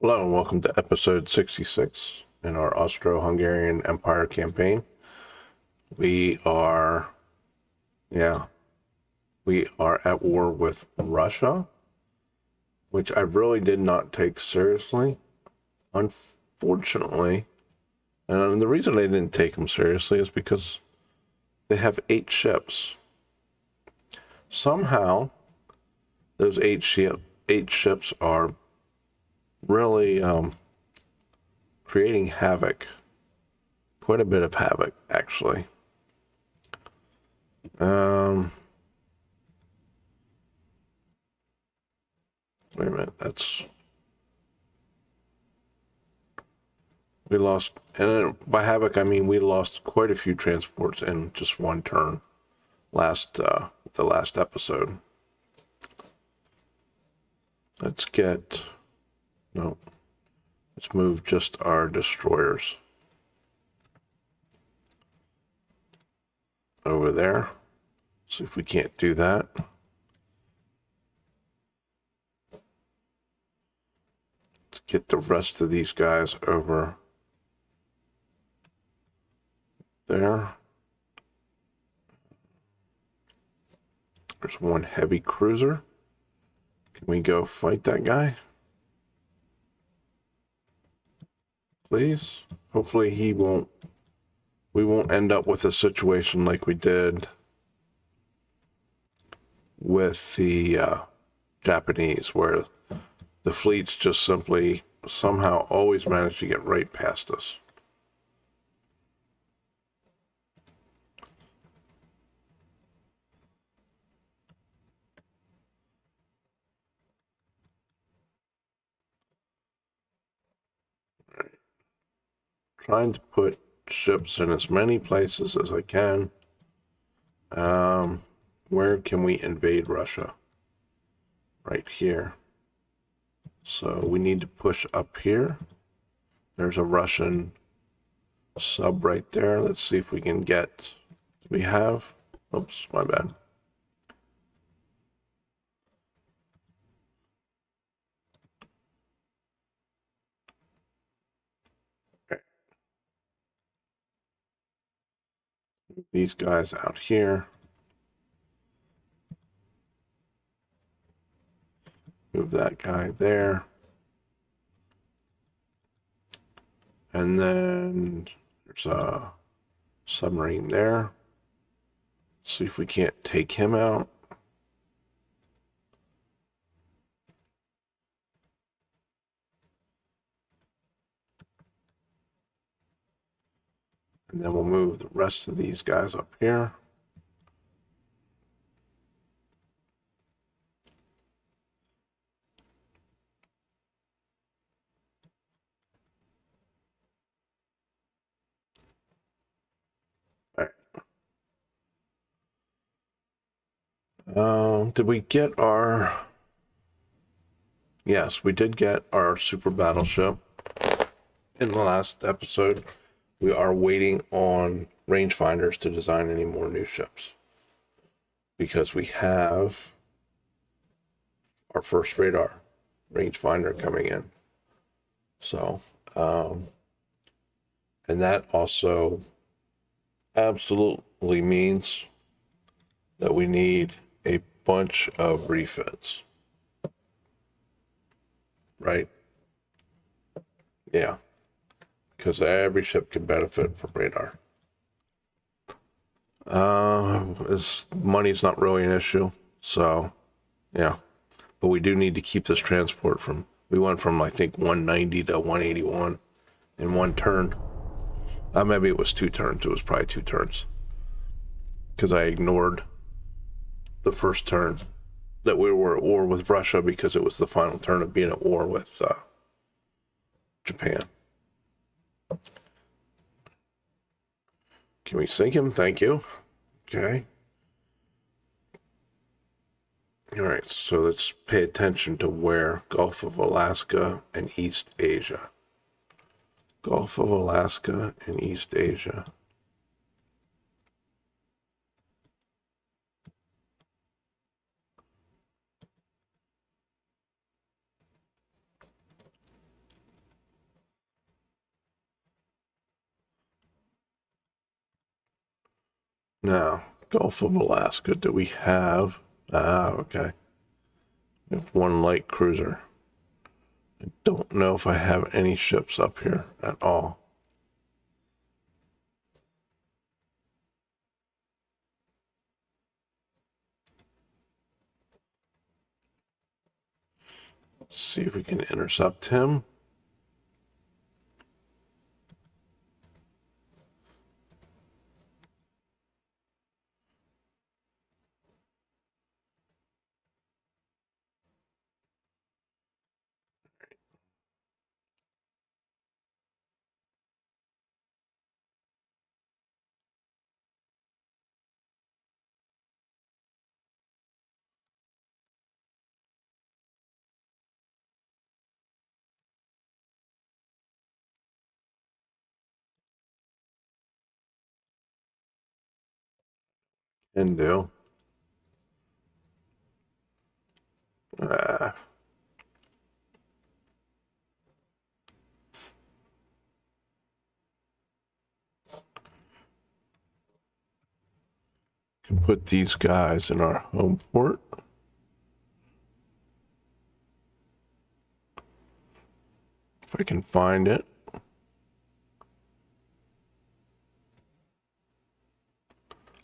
Hello and welcome to episode 66 in our Austro-Hungarian Empire campaign. We are, yeah, we are at war with Russia, which I really did not take seriously, unfortunately. And the reason I didn't take them seriously is because they have 8 ships. Somehow, those eight ships are really creating havoc. Quite a bit of havoc, actually. Wait a minute, we lost, and by havoc I mean we lost quite a few transports in just one turn the last episode. Let's get, no, let's move just our destroyers over there. See if we can't do that. Let's get the rest of these guys over there. There's one heavy cruiser. Can we go fight that guy? Please? Hopefully we won't end up with a situation like we did with the Japanese, where the fleets just simply somehow always manage to get right past us. Trying to put ships in as many places as I can. Where can we invade Russia? Right here. So we need to push up here. There's a Russian sub right there. Let's see if we can get, we have, oops, my bad. Okay. These guys out here. Move that guy there. And then there's a submarine there. Let's see if we can't take him out. And then we'll move the rest of these guys up here. Did we get our... Yes, we did get our super battleship in the last episode. We are waiting on rangefinders to design any more new ships, because we have our first radar rangefinder coming in. So, and that also absolutely means that we need a bunch of refits. Right? Yeah. Because every ship can benefit from radar. Money's not really an issue. So, yeah. But we do need to keep this transport from, we went from, I think, 190 to 181 in one turn. Maybe it was 2 turns. It was probably 2 turns. Because I ignored the first turn that we were at war with Russia, because it was the final turn of being at war with Japan. Can we sink him? Thank you. Okay. All right, so let's pay attention to where Gulf of Alaska and East Asia. Gulf of Alaska and East Asia. Now, Gulf of Alaska, do we have? Ah, okay. We have one light cruiser. I don't know if I have any ships up here at all. Let's see if we can intercept him. Can do. Uh, can put these guys in our home port. If I can find it.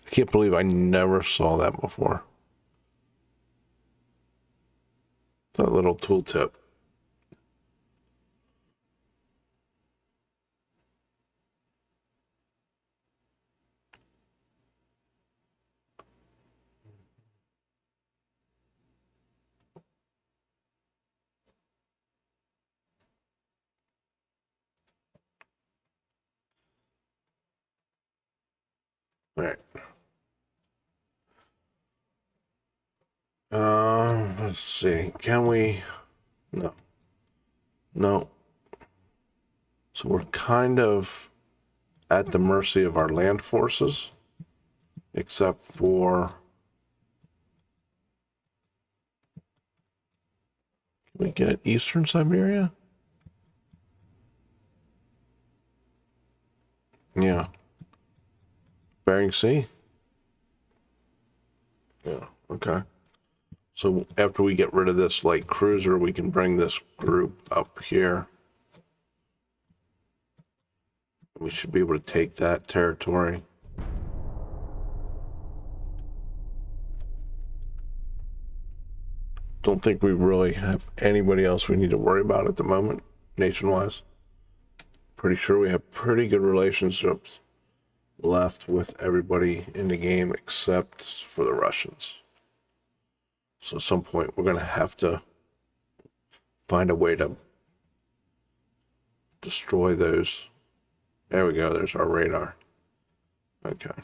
I can't believe I never saw that before. That little tooltip. All right. Let's see. Can we? No. No. So we're kind of at the mercy of our land forces, except for. Can we get Eastern Siberia? Yeah. Bering Sea? Yeah. Okay. So after we get rid of this light cruiser, we can bring this group up here. We should be able to take that territory. Don't think we really have anybody else we need to worry about at the moment, nation-wise. Pretty sure we have pretty good relationships left with everybody in the game except for the Russians. So at some point we're going to have to find a way to destroy those. There we go. There's our radar. Okay.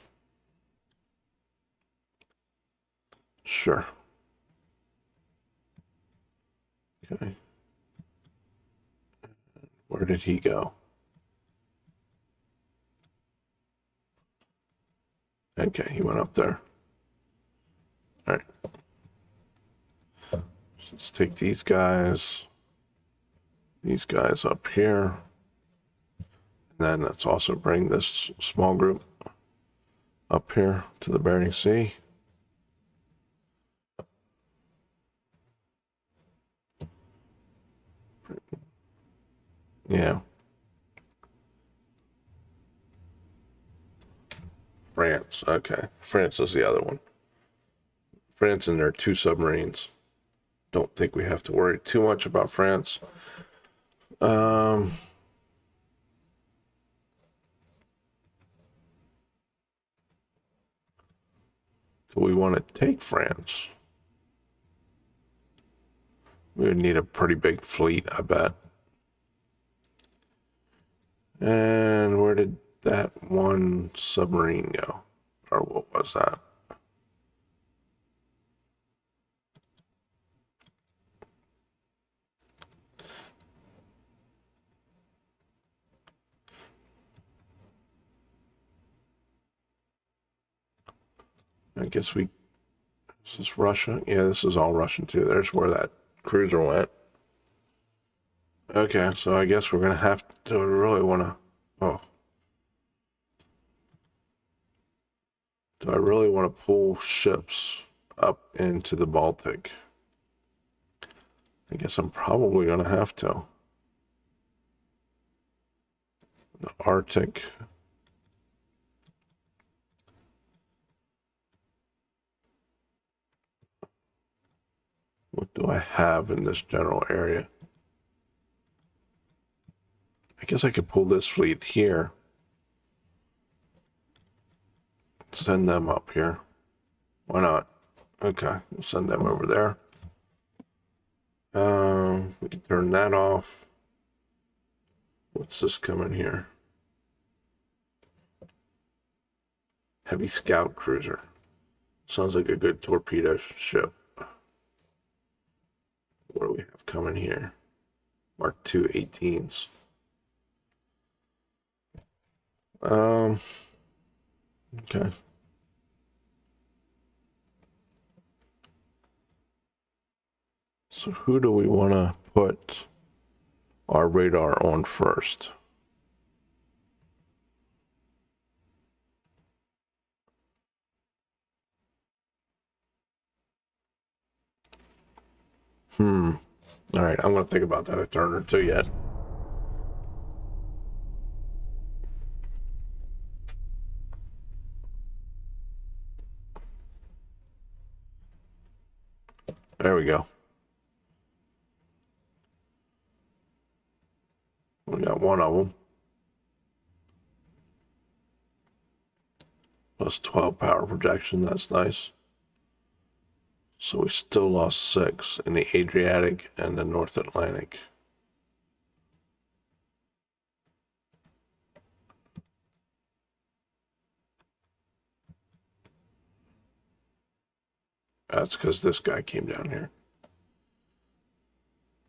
Sure. Okay. Where did he go? Okay, he went up there. All right. Let's take these guys up here. And then let's also bring this small group up here to the Bering Sea. Yeah. France. Okay. France is the other one. France and their 2 submarines. Don't think we have to worry too much about France. Do we want to take France? We would need a pretty big fleet, I bet. And where did that one submarine go? Or what was that? I guess is this Russia? Yeah, this is all Russian too. There's where that cruiser went. Okay, so I guess we're gonna have to really wanna, oh. Do I really want to pull ships up into the Baltic? I guess I'm probably going to have to. The Arctic. What do I have in this general area? I guess I could pull this fleet here. Send them up here. Why not? Okay, we'll send them over there. We can turn that off. What's this coming here? Heavy scout cruiser. Sounds like a good torpedo ship. What do we have coming here? Mark II 18s. Okay. So who do we want to put our radar on first? All right, I'm going to think about that a turn or two yet. There we go. We got one of them. Plus 12 power projection, that's nice. So we still lost 6 in the Adriatic and the North Atlantic. That's because this guy came down here.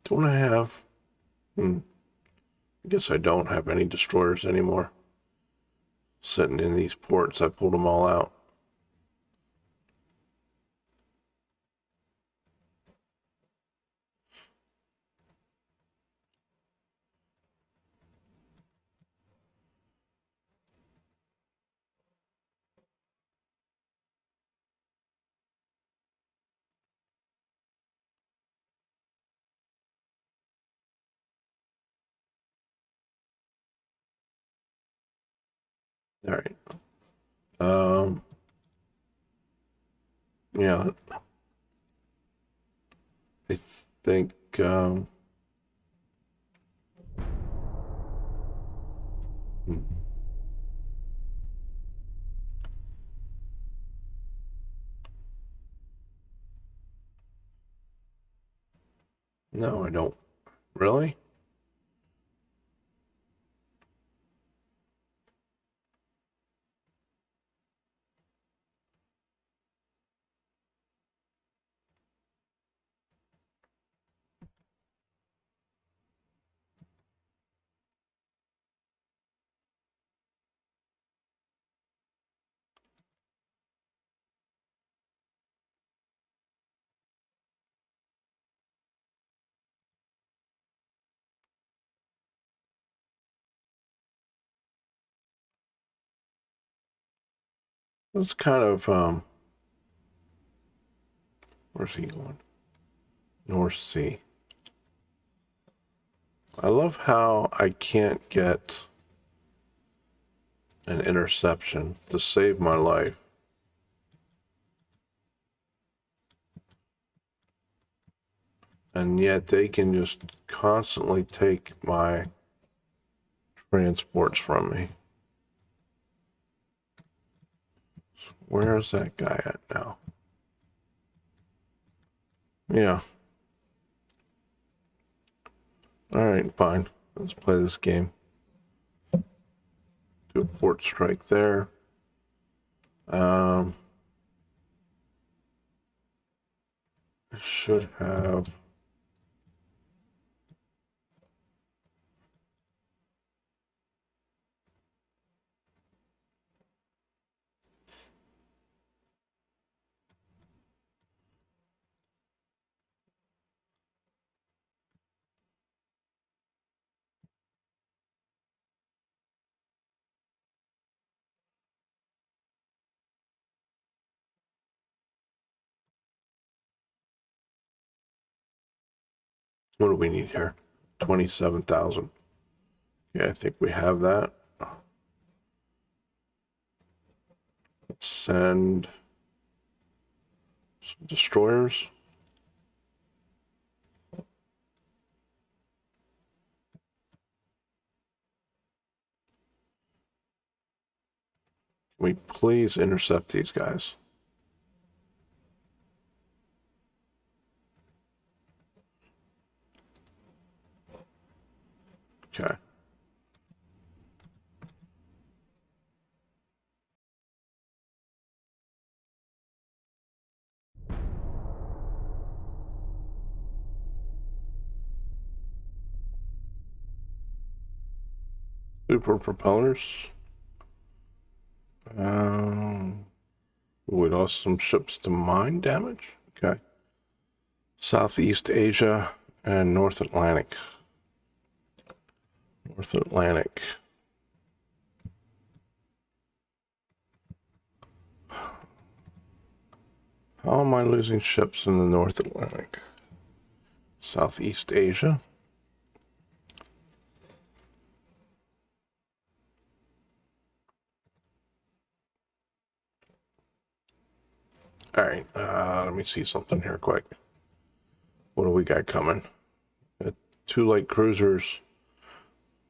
Don't I have... I guess I don't have any destroyers anymore. Sitting in these ports, I pulled them all out. All right. Yeah. I think, no, I don't. Really? It's kind of, where's he going? North Sea. I love how I can't get an interception to save my life. And yet they can just constantly take my transports from me. Where's that guy at now? Yeah. All right, fine. Let's play this game. Do a port strike there. I should have... What do we need here? 27,000. Yeah, I think we have that. Let's send some destroyers. Can we please intercept these guys? Okay. Super propellers. We lost some ships to mine damage. Okay. Southeast Asia and North Atlantic. North Atlantic. How am I losing ships in the North Atlantic? Southeast Asia. All right, let me see something here quick. What do we got coming? Got 2 light cruisers.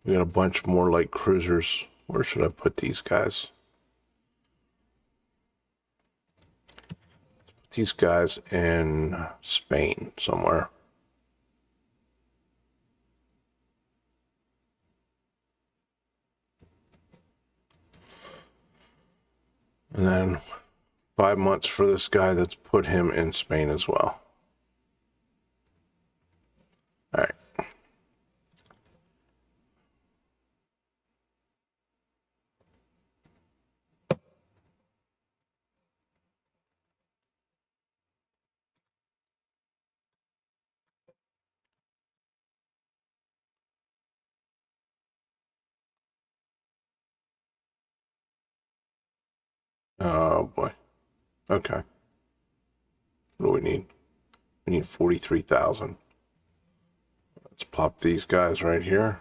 We got a bunch more light cruisers. Where should I put these guys? Put these guys in Spain somewhere. And then 5 months for this guy. That's put him in Spain as well. All right. Oh boy. Okay. What do we need? We need 43,000. Let's pop these guys right here.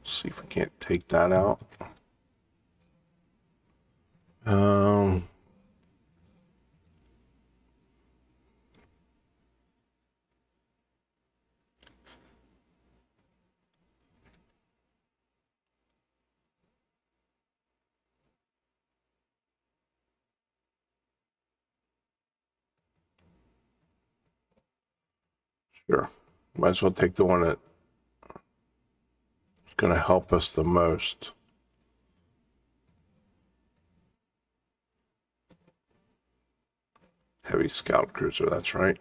See if we can't take that out. Sure. Might as well take the one that's going to help us the most. Heavy scout cruiser, that's right.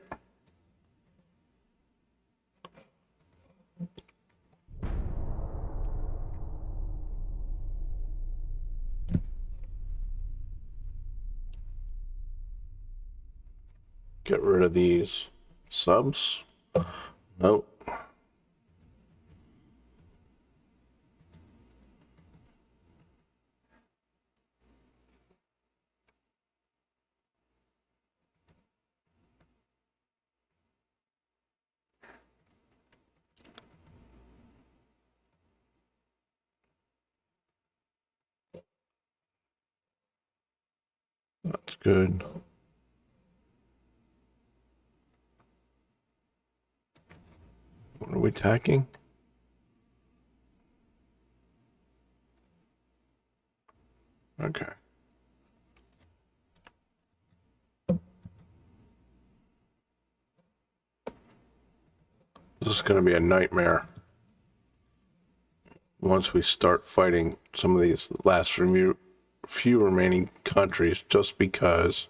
Get rid of these subs. Nope. That's good. What are we attacking? Okay. This is going to be a nightmare once we start fighting some of these last few remaining countries, just because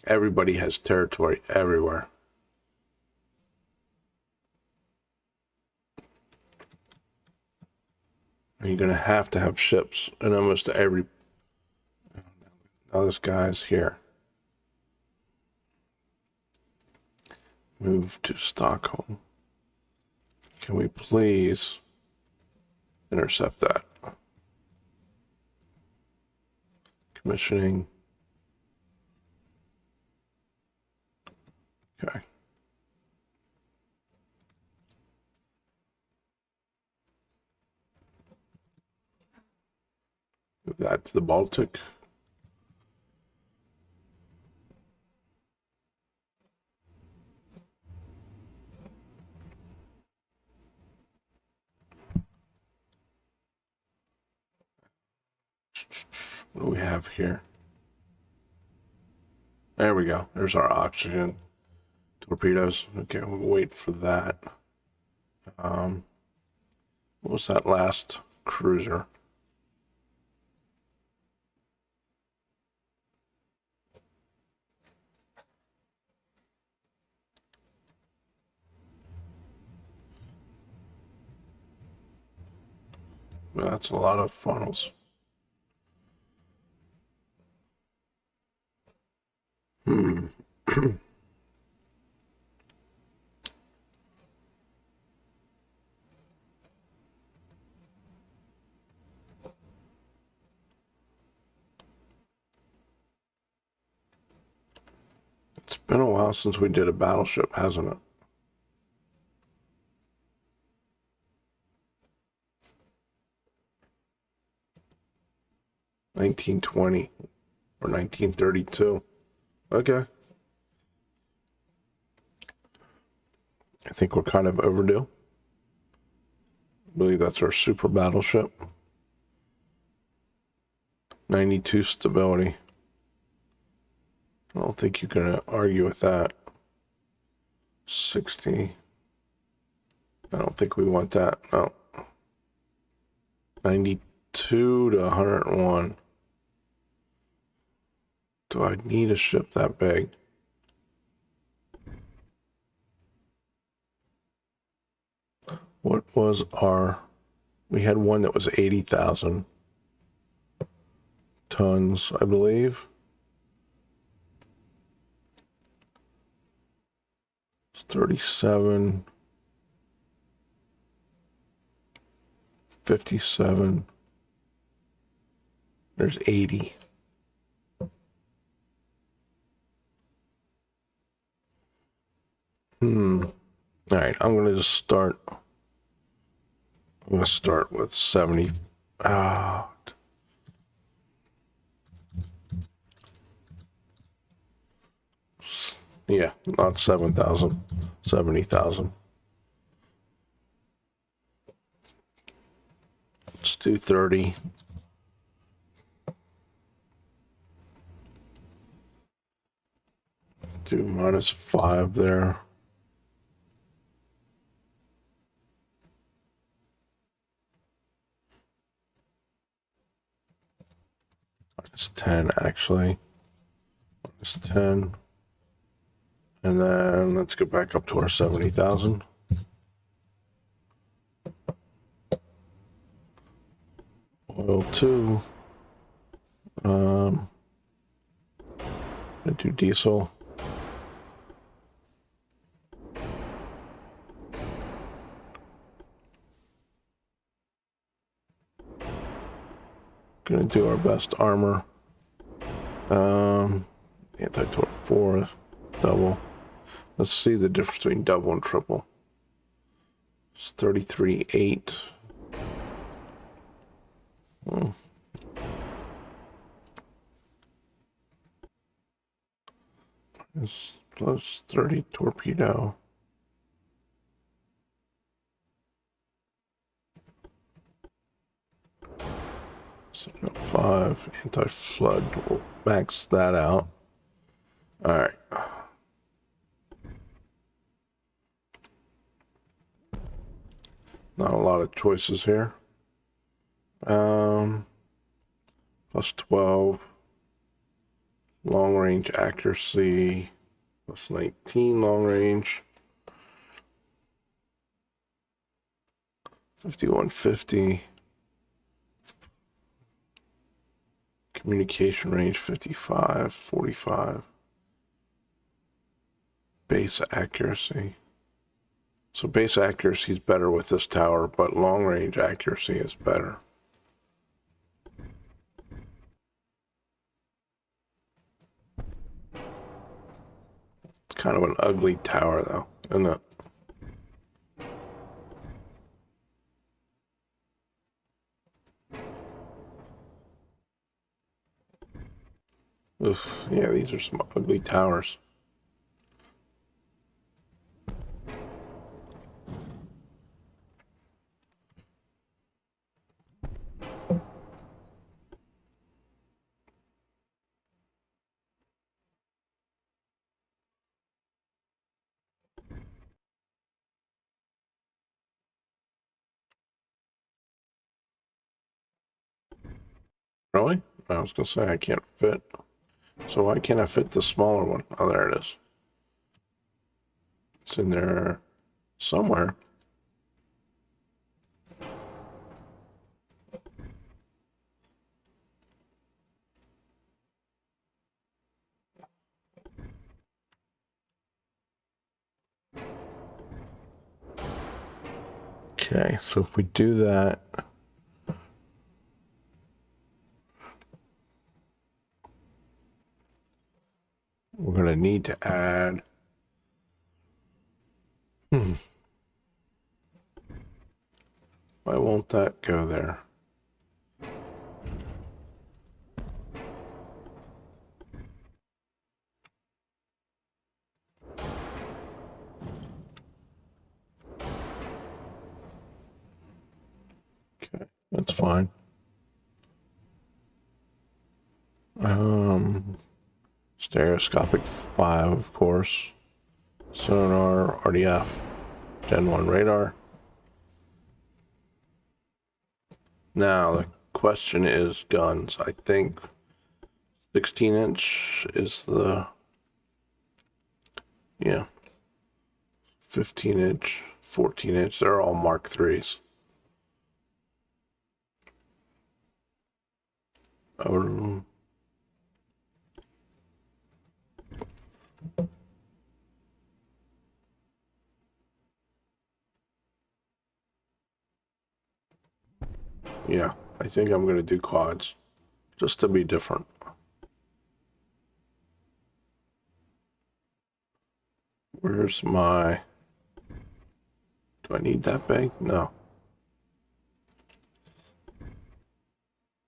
everybody has territory everywhere. And you're going to have ships in almost every... Now this guy's here. Move to Stockholm. Can we please intercept that? Commissioning. Okay. That's the Baltic. What do we have here? There we go. There's our oxygen torpedoes. Okay, we'll wait for that. What was that last cruiser? Well, that's a lot of funnels. It's been a while since we did a battleship, hasn't it? 1920 or 1932. Okay. I think we're kind of overdue. I believe that's our super battleship. 92 stability. I don't think you're going to argue with that. 60. I don't think we want that. No. 92 to 101. Do I need a ship that big? What was our... We had one that was 80,000 tons, I believe. It's 37, 57. There's 80. All right, I'm going to just start. I'm going to start with 70. Yeah, not 7,000, 70,000. Let's do 30. Do -5 there. -10 actually. -10. And then let's go back up to our 70,000. Oil 2. I do diesel. Gonna do our best armor. Anti-torp 4, double. Let's see the difference between double and triple. It's 33.8. It's plus 30 torpedo. 705 anti-flood. We'll max that out. All right. Not a lot of choices here. Plus 12. Long range accuracy. Plus 19 long range. 5150. Communication range 55, 45. Base accuracy. So base accuracy is better with this tower, but long range accuracy is better. It's Kind of an ugly tower, though, isn't it? Oof, yeah, these are some ugly towers. Really? I was gonna say I can't fit. So why can't I fit the smaller one? Oh, there it is. It's in there somewhere. Okay, so if we do that, we're gonna need to add. Why won't that go there? Okay, that's fine. Stereoscopic 5, of course. Sonar, RDF, Gen 1 radar. Now, the question is guns. I think 16-inch is the, yeah, 15-inch, 14-inch. They're all Mark IIIs. Yeah, I think I'm going to do quads just to be different. Where's my... Do I need that big? No.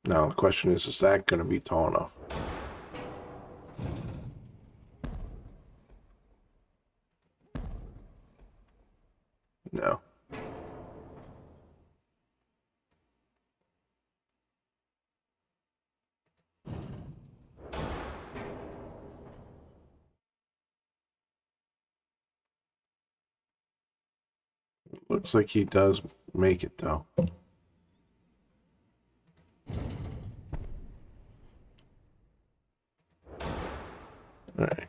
Now, the question is that going to be tall enough? No. Looks like he does make it, though. All right.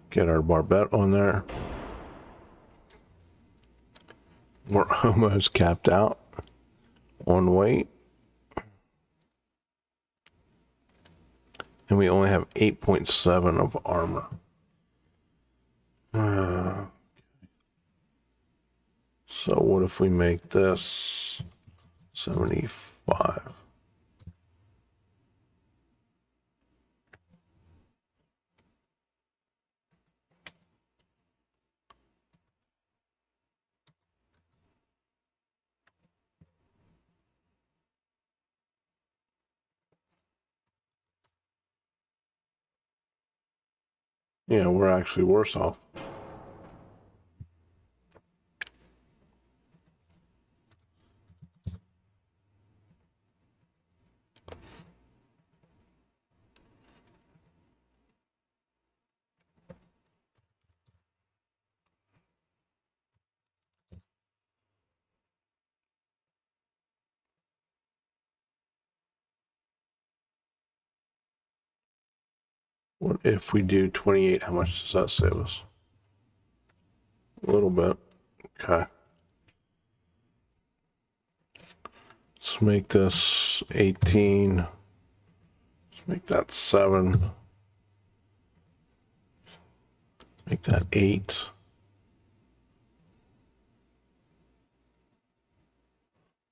Get our barbette on there. We're almost capped out on weight. And we only have 8.7 of armor. So what if we make this 75? Yeah, we're actually worse off. What if we do 28? How much does that save us? A little bit. Okay. Let's make this 18. Let's make that 7. Make that 8.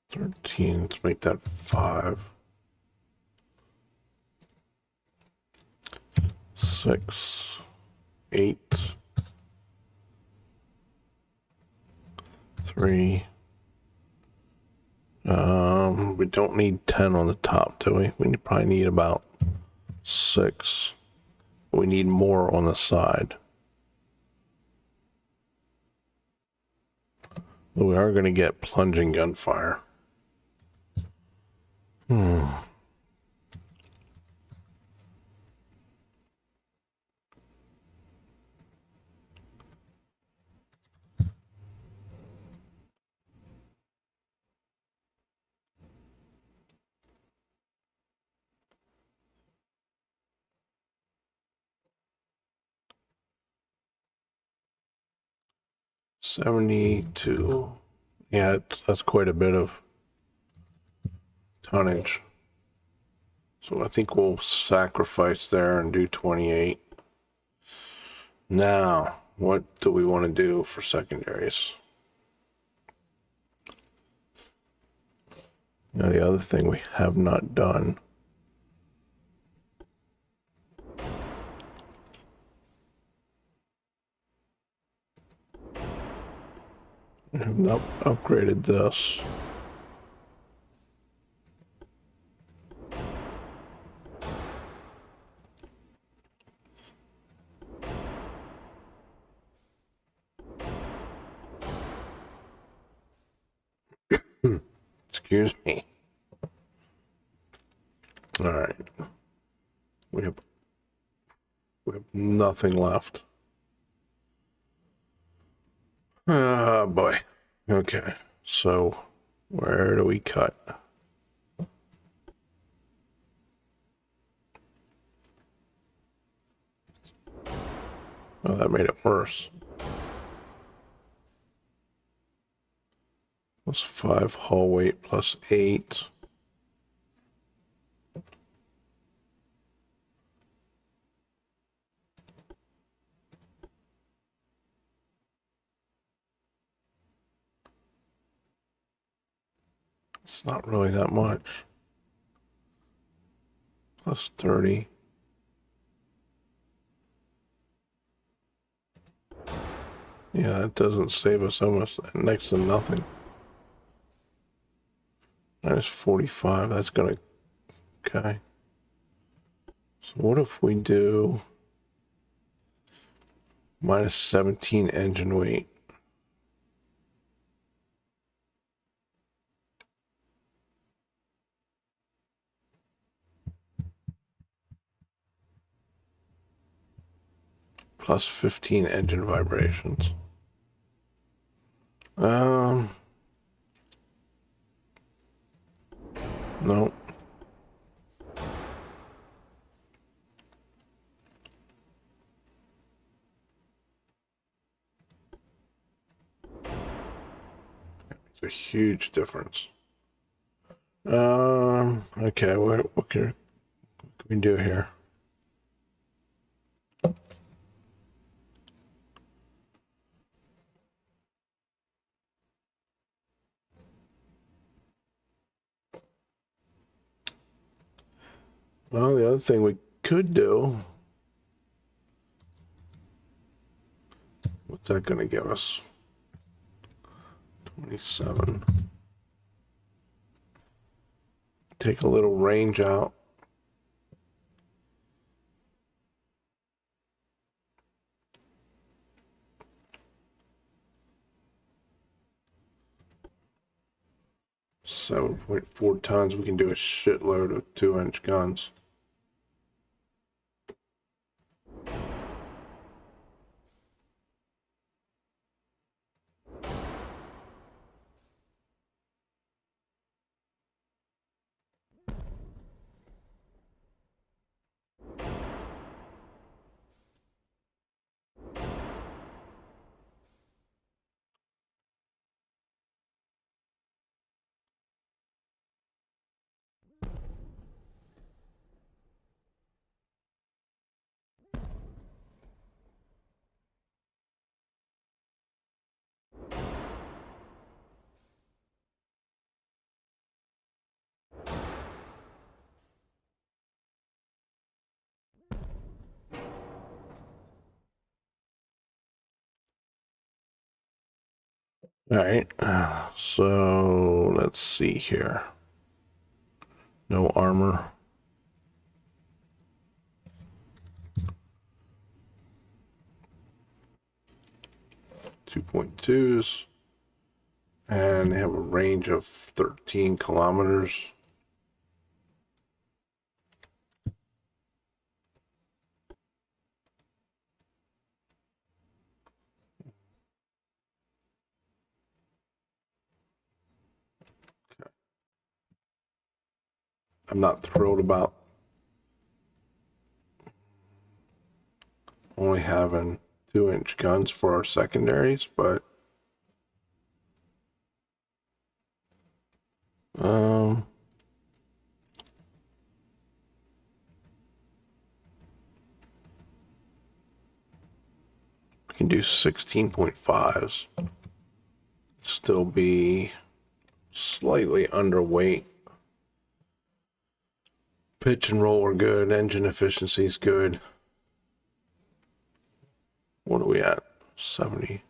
13. Let's make that 5. 6. 8. 3. We don't need 10 on the top, do we? We probably need about 6. We need more on the side. But we are going to get plunging gunfire. 72. Yeah, that's quite a bit of tonnage. So I think we'll sacrifice there and do 28. Now, what do we want to do for secondaries? Now, the other thing we have not done we have not upgraded this. Excuse me. All right. We have nothing left. Oh boy. Okay. So where do we cut? Oh, that made it worse. Plus 5 hull weight plus 8. It's not really that much. Plus 30. Yeah, that doesn't save us almost next to nothing. Minus 45, that's gonna, okay. So what if we do minus 17 engine weight? Plus 15 engine vibrations. No. It's a huge difference. Okay, what can we do here? Well, the other thing we could do, what's that going to give us? 27. Take a little range out. .4 tons, we can do a shitload of 2-inch guns. All right. So let's see here. No armor. .2s. And they have a range of 13 kilometers. I'm not thrilled about only having 2-inch guns for our secondaries, but I can do 16.5s. Still be slightly underweight. Pitch and roll are good. Engine efficiency is good. What are we at? 70.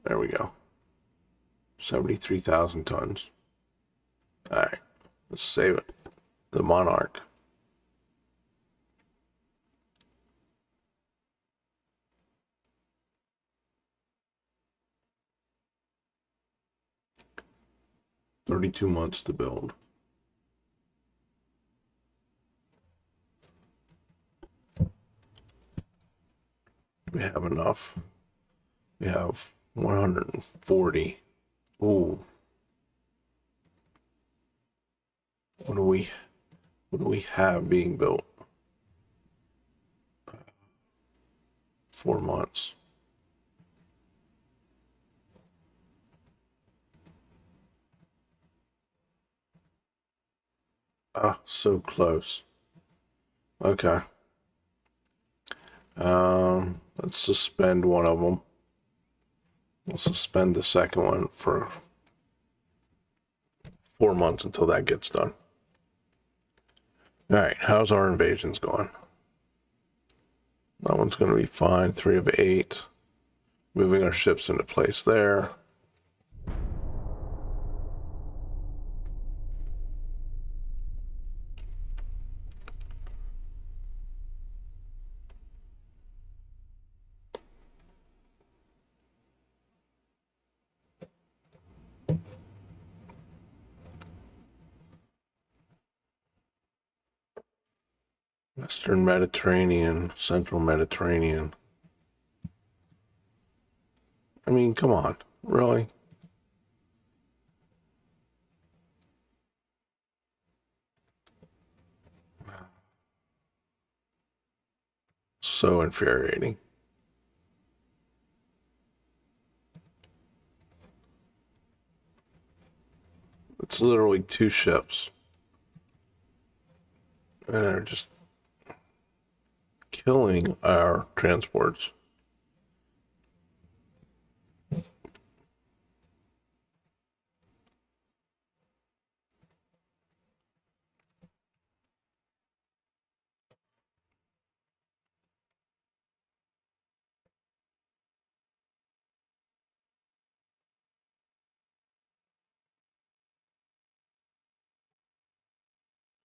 There we go. 73,000 tons. All right, let's save it. The Monarch. $32 months to build. We have enough. We have 140. Ooh. What do we have being built? 4 months. Ah, so close. Okay. Let's suspend one of them. We'll suspend the second one for 4 months until that gets done. All right, how's our invasions going? That one's going to be fine. 3 of 8. Moving our ships into place there. Western Mediterranean, Central Mediterranean. I mean, come on, really? So infuriating. It's literally 2 ships. And they're just killing our transports.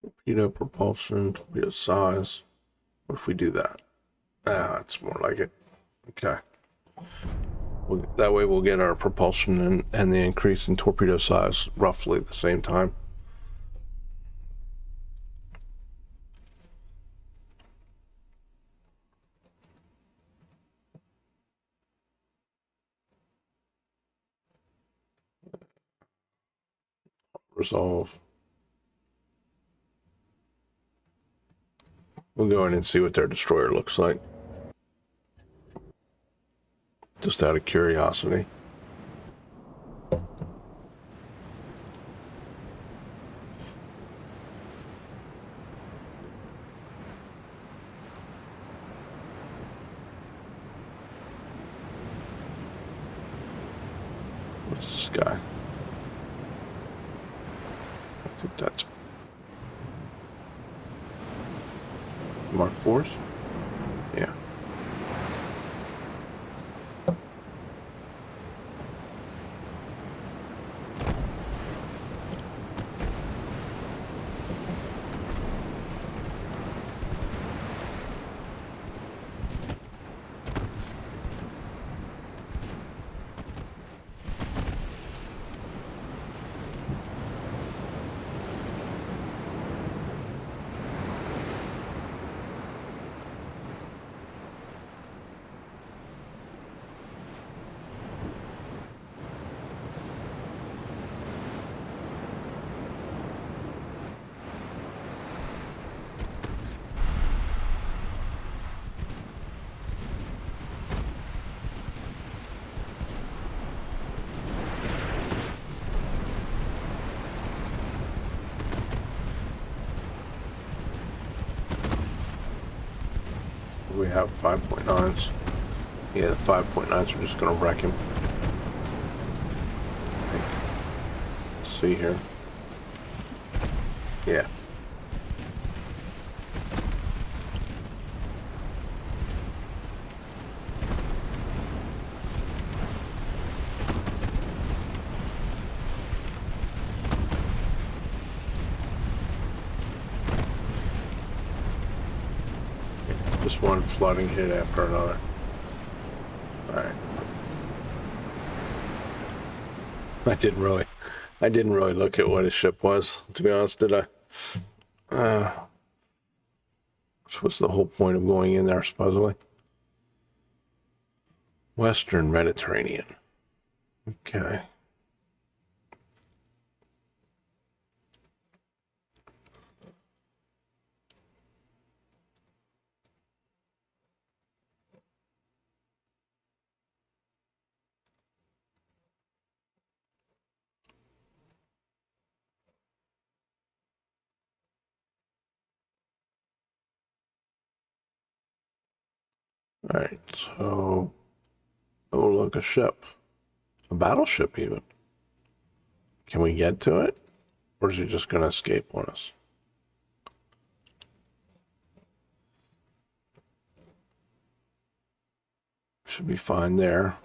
Torpedo propulsion, torpedo size. What if we do that? Ah, that's more like it. Okay. That way we'll get our propulsion and the increase in torpedo size roughly at the same time. Resolve. We'll go in and see what their destroyer looks like. Just out of curiosity. What's this guy? I think that's... Mark 4s? Yeah. We have 5.9s. Yeah, the 5.9s are just gonna wreck him. Let's see here. Yeah. Just one flooding hit after another. Alright. I didn't really look at what his ship was, to be honest, did I? So what's the whole point of going in there, supposedly? Western Mediterranean. Okay. Alright, so... Oh, look, a ship. A battleship, even. Can we get to it? Or is it just going to escape on us? Should be fine there.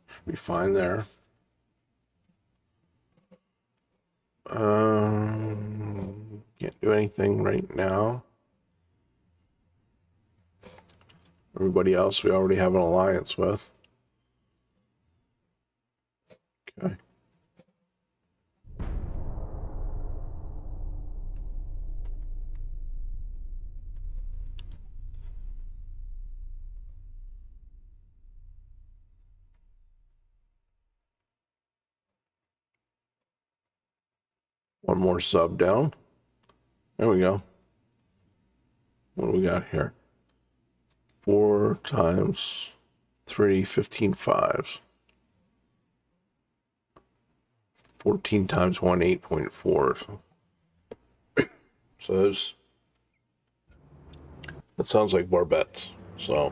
Should be fine there. Can't do anything right now. Everybody else we already have an alliance with. Okay. One more sub down. There we go. What do we got here? 4 times 3, 15 fives. 14 times 1, 8.4. So those, that sounds like barbettes. So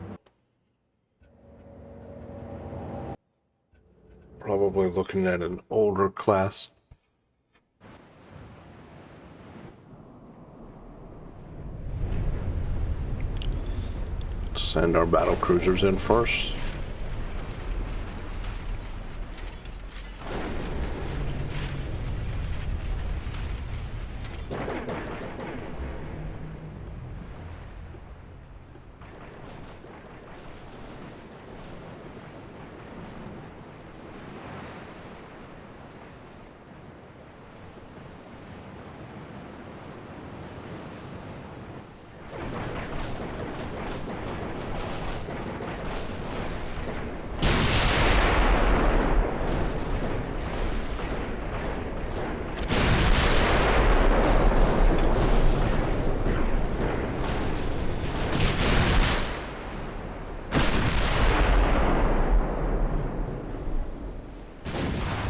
probably looking at an older class. Send our battle cruisers in first.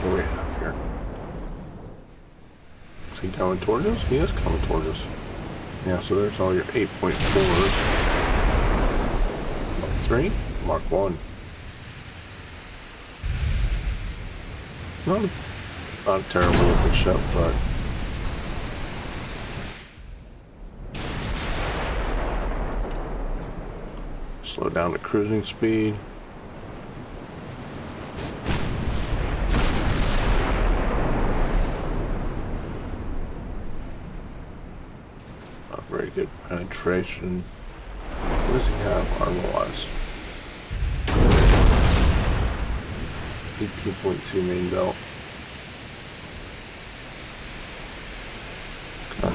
What do we have here? Is he coming towards us? He is coming towards us. Yeah, so there's all your 8.4s. Mark 3, Mark 1. Not a terrible looking ship, but Slow down to cruising speed. Not very good penetration. What does he have armor-wise? 18.2 main belt. Okay.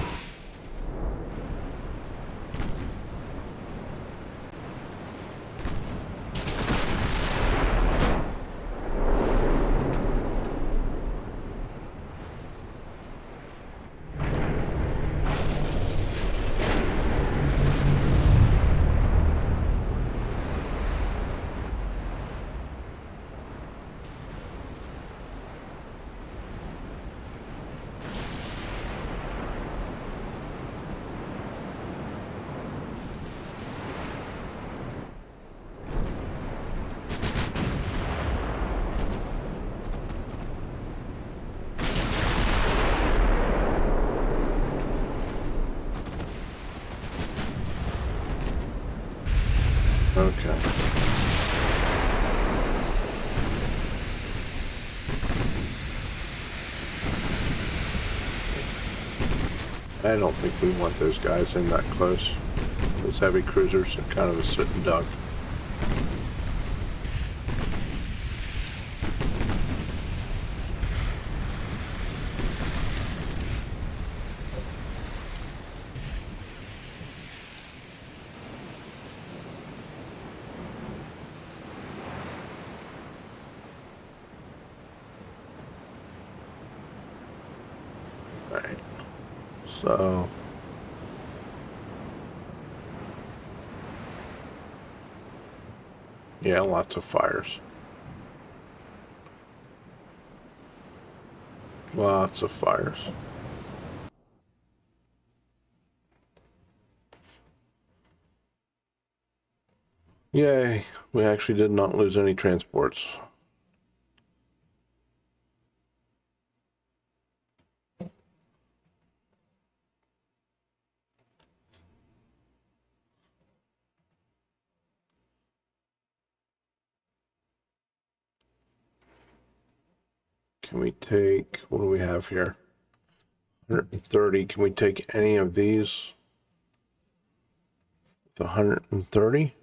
Okay. I don't think we want those guys in that close. Those heavy cruisers are kind of a sitting duck. Right. So yeah, lots of fires. Lots of fires. Yay, we actually did not lose any transports. Can we take, what do we have here? 130. Can we take any of these? It's 130.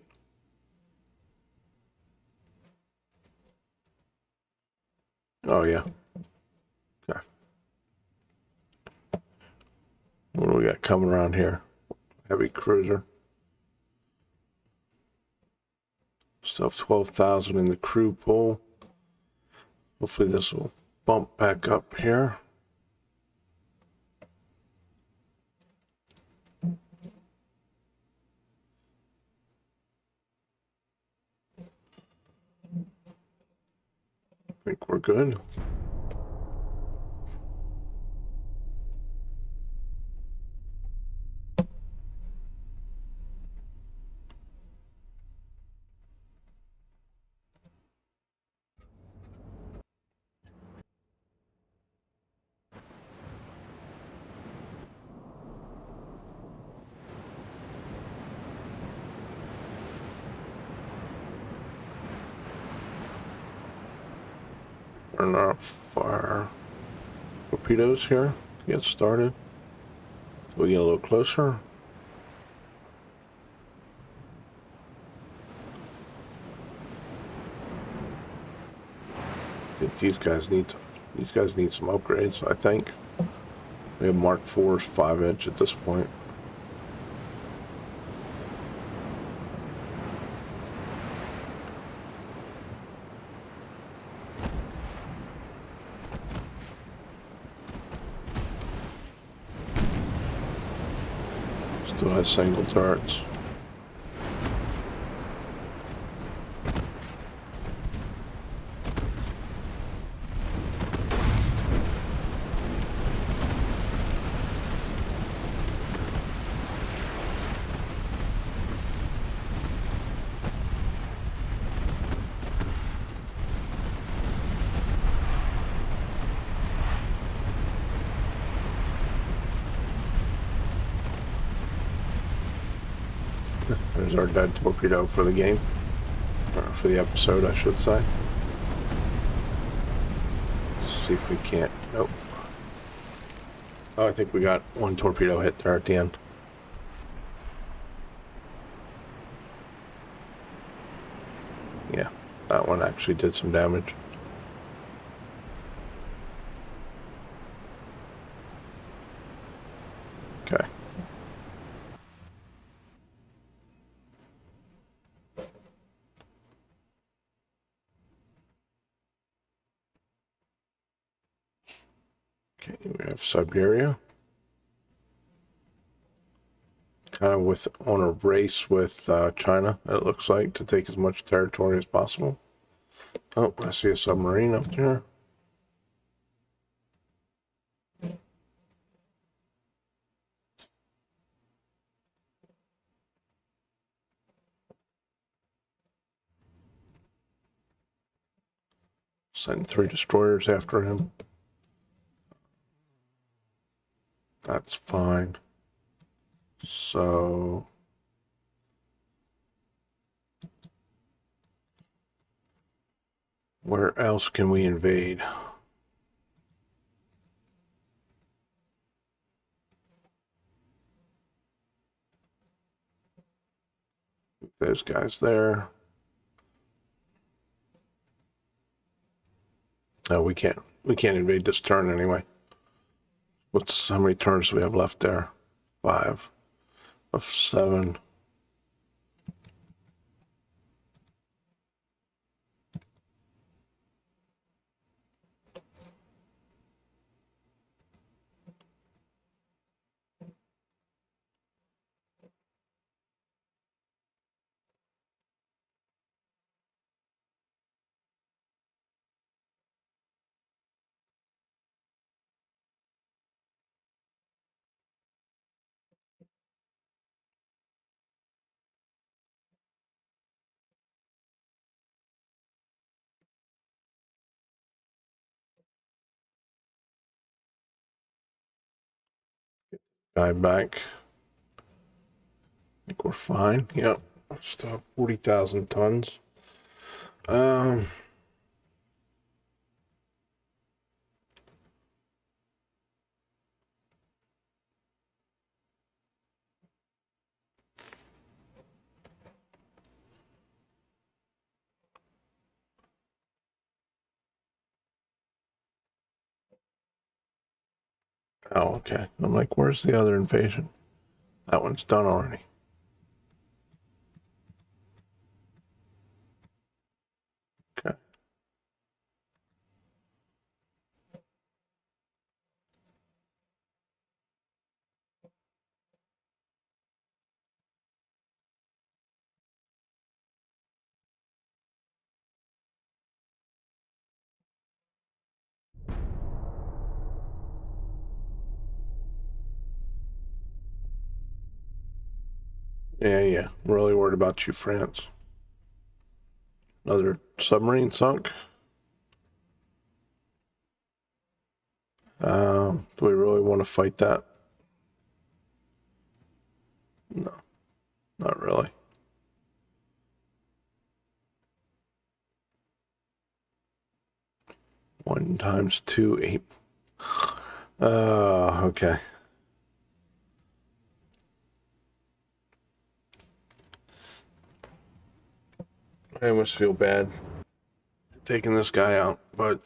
Oh yeah. Okay. What do we got coming around here? Heavy cruiser. Stuff 12,000 in the crew pool. Hopefully this will bump back up here. I think we're good. Turn off fire torpedoes here to get started. So we get a little closer. I think these guys need some upgrades. I think we have Mark 4's 5-inch at this point. Still has single turrets. There's our dead torpedo for the game. Or for the episode, I should say. Let's see if we can't. Nope. Oh, I think we got one torpedo hit there at the end. Yeah, that one actually did some damage. Okay. Okay, we have Siberia. Kind of on a race with China, it looks like, to take as much territory as possible. Oh, I see a submarine up there. Send 3 destroyers after him. That's fine. So where else can we invade? Those guys there. No, we can't invade this turn anyway. How many turns do we have left there? 5 of 7. Guy back. I think we're fine. Yep. Still have 40,000 tons. Um. Oh, okay. I'm like, where's the other invasion? That one's done already. Okay. Yeah. I'm really worried about you, France. Another submarine sunk. Do we really want to fight that? No, not really. 1 times 2, 8. Okay. I almost feel bad taking this guy out, but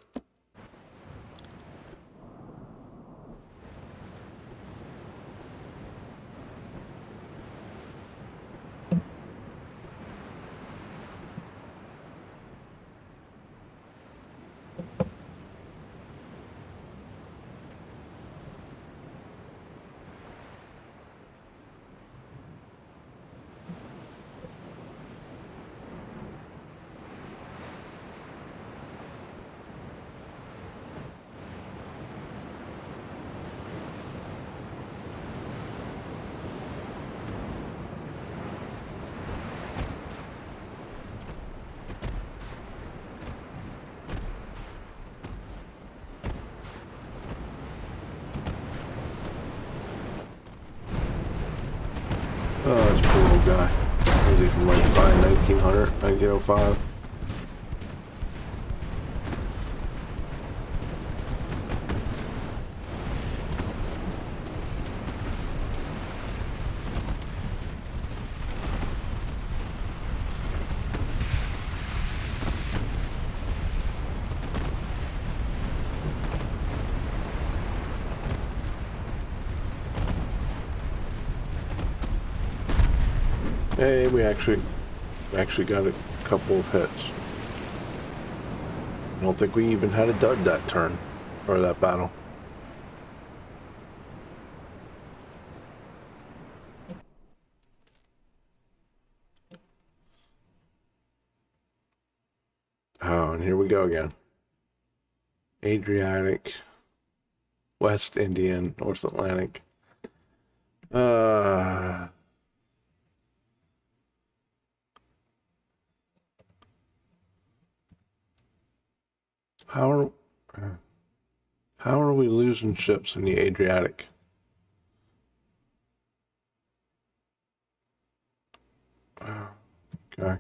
oh, this poor little guy. Was he from like probably 1900, 1905? Hey, we actually got a couple of hits. I don't think we even had a dud that turn, or that battle. Oh, and here we go again. Adriatic, West Indian, North Atlantic. How are we losing ships in the Adriatic? Okay.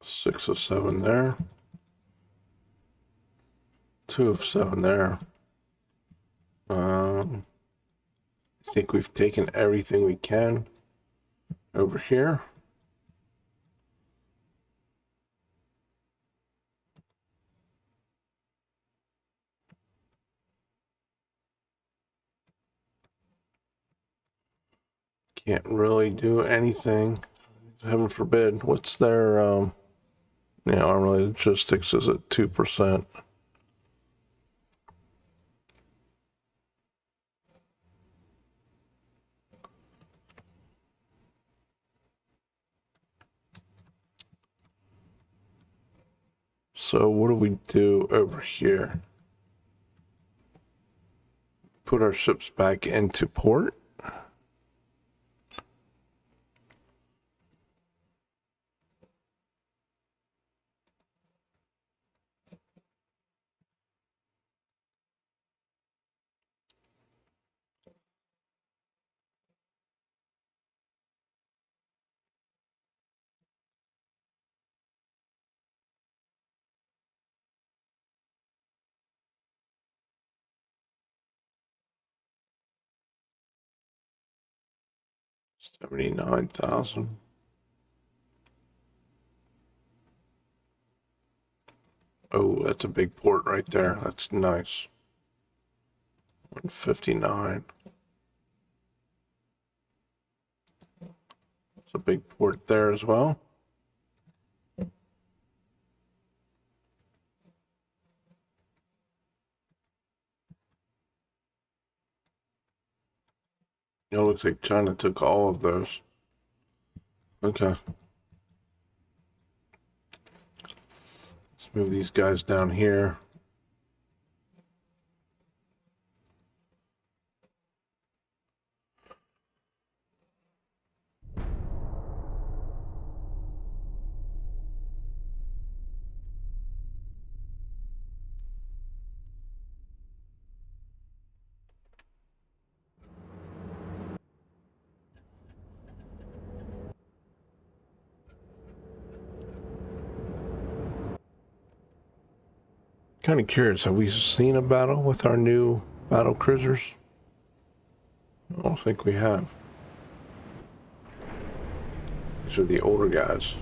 Six of seven there. 2 of 7 there. I think we've taken everything we can over here. Can't really do anything. Heaven forbid. What's their armor logistics is at 2%. So what do we do over here? Put our ships back into port. $79,000. Oh, that's a big port right there. That's nice. 159. It's a big port there as well. It looks like China took all of those. Okay. Let's move these guys down here. Kind of curious, have we seen a battle with our new battle cruisers? I don't think we have. These are the older guys.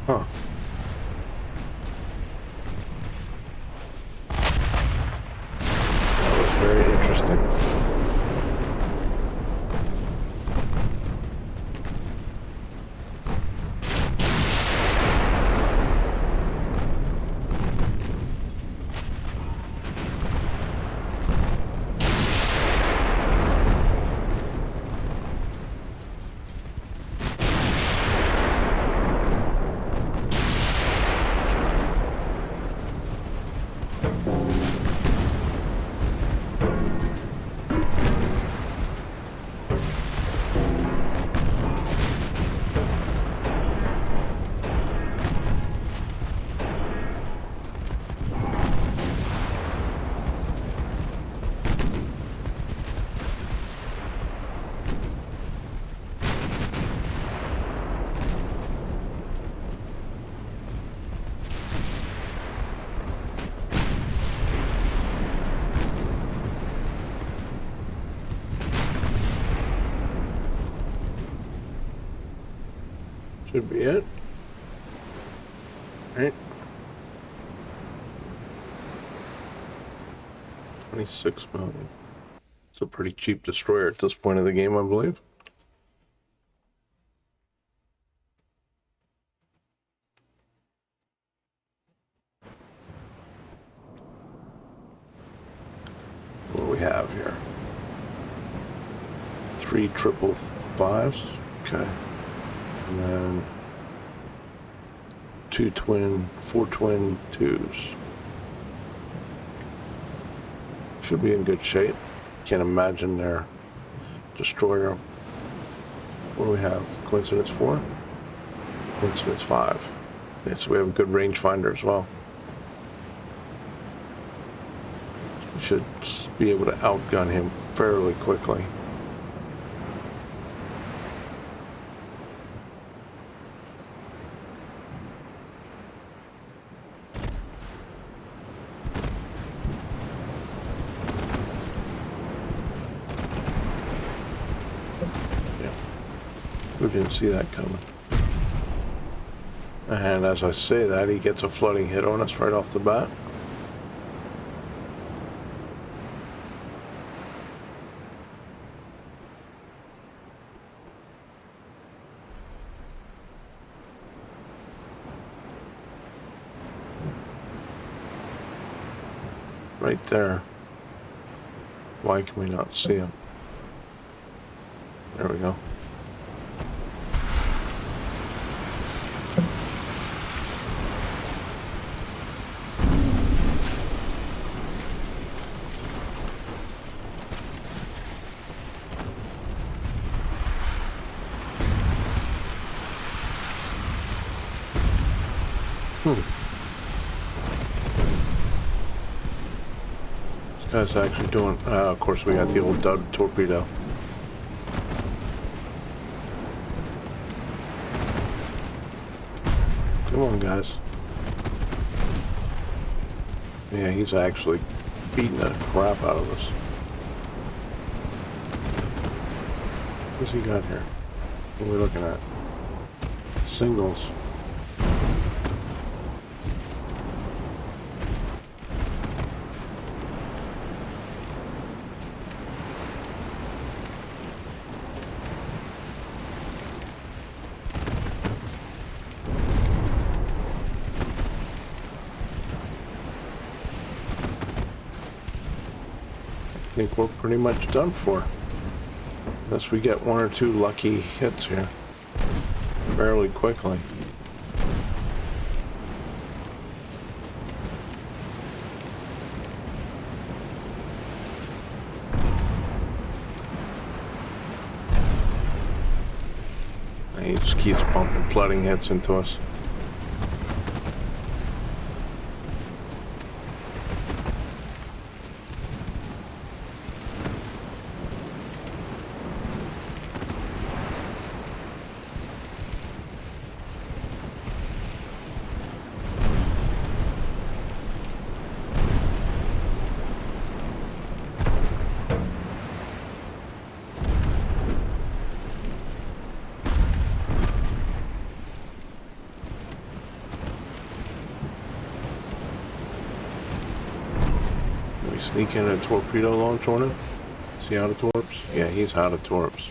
Huh. That was very interesting. Should be it. Right. 26 million. It's a pretty cheap destroyer at this point of the game, I believe. What do we have here? 3 triple fives. Okay. And then 4 twin twos. Should be in good shape. Can't imagine their destroyer. What do we have? Coincidence 4? Coincidence 5. Okay, so we have a good rangefinder as well. We should be able to outgun him fairly quickly. Who didn't see that coming? And as I say that, he gets a flooding hit on us right off the bat. Right there. Why can we not see him? There we go. This guy's actually doing, of course we got the old dud torpedo. Come on, guys. Yeah, he's actually beating the crap out of us. What's he got here? What are we looking at? Singles. I think we're pretty much done for. Unless we get 1 or 2 lucky hits here. Fairly quickly. And he just keeps pumping flooding hits into us. Sneak in a torpedo launch on him. Is he out of torps? Yeah, he's out of torps.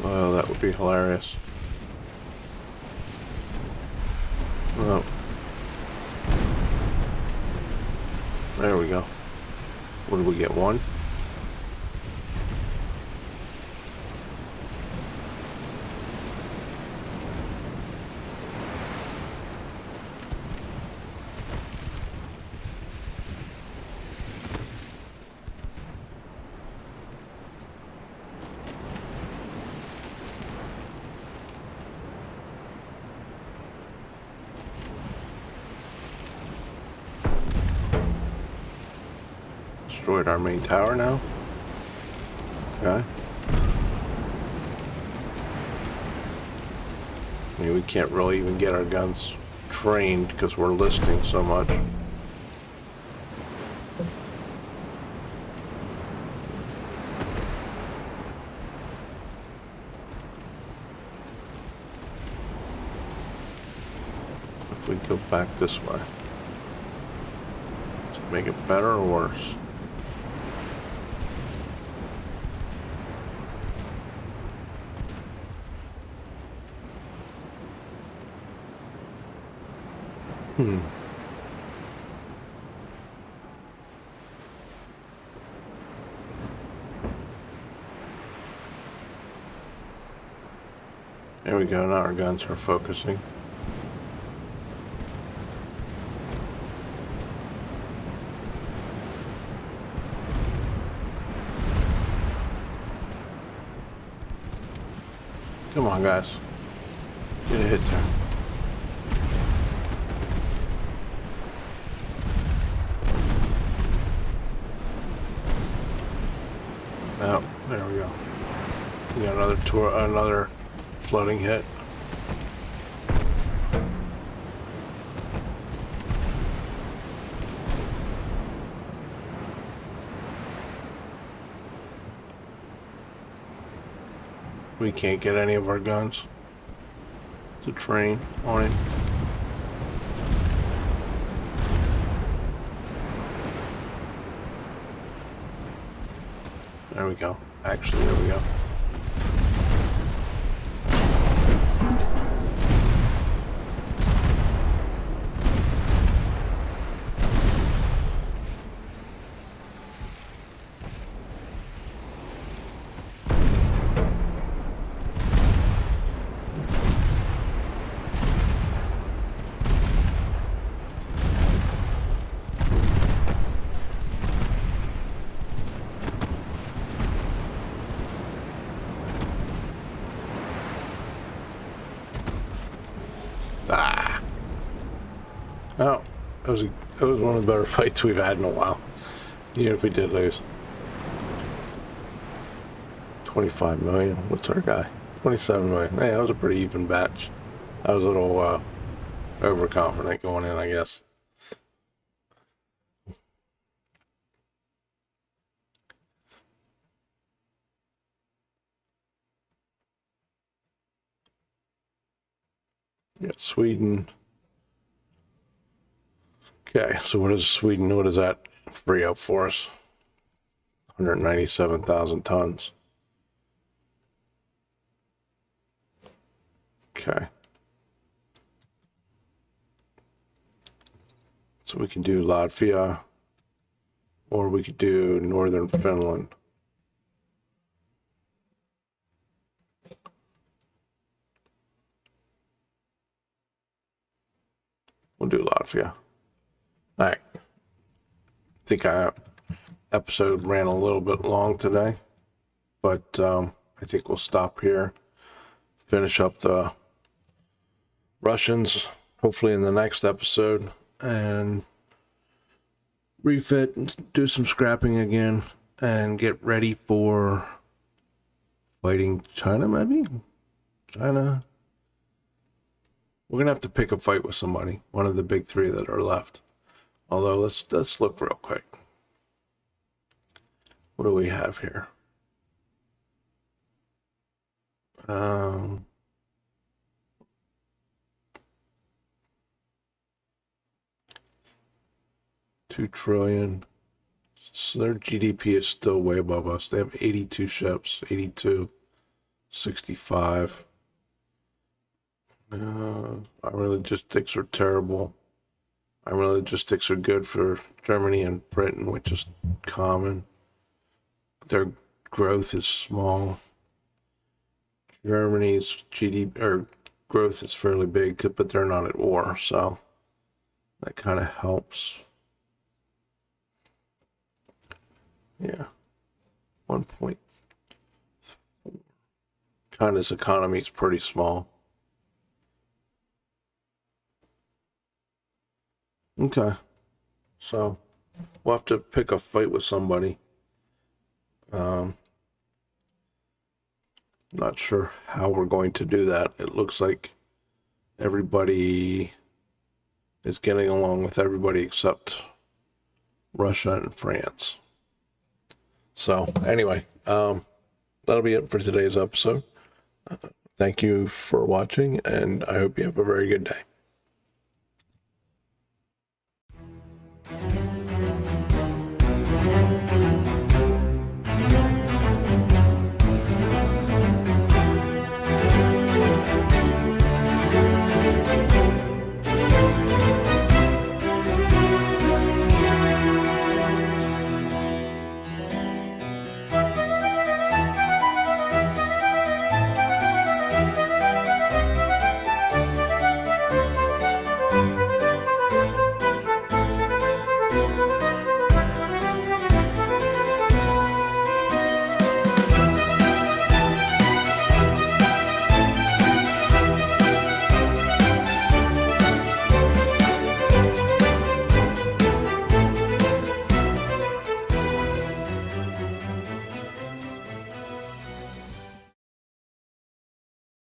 Oh, that would be hilarious. Oh. There we go. What did we get? One? Destroyed our main tower now. Okay. I mean, we can't really even get our guns trained because we're listing so much. If we go back this way, does it make it better or worse? There we go, now our guns are focusing. Come on, guys. Get a hit there. Oh, there we go. We got another floating hit. We can't get any of our guns to train on it. There we go. Actually, there we go. Oh, it was one of the better fights we've had in a while. Even if we did lose. 25 million. What's our guy? 27 million. Hey, that was a pretty even batch. I was a little overconfident going in, I guess. Got Sweden. Okay, so what does that free up for us? 197,000 tons. Okay. So we can do Latvia, or we could do northern Finland. We'll do Latvia. All right. I think our episode ran a little bit long today, but I think we'll stop here. Finish up the Russians, hopefully in the next episode, and refit and do some scrapping again and get ready for fighting China, maybe? China. We're gonna have to pick a fight with somebody, one of the big three that are left. Although let's look real quick. What do we have here? $2 trillion. So their GDP is still way above us. They have 82 ships, 82, 65. Our logistics are terrible. Our logistics are good for Germany and Britain, which is common. Their growth is small. Germany's GDP or growth is fairly big, but they're not at war, so that kind of helps. Yeah, 1 point. China's economy is pretty small. Okay, so we'll have to pick a fight with somebody. Not sure how we're going to do that. It looks like everybody is getting along with everybody except Russia and France. So anyway, that'll be it for today's episode. Thank you for watching, and I hope you have a very good day.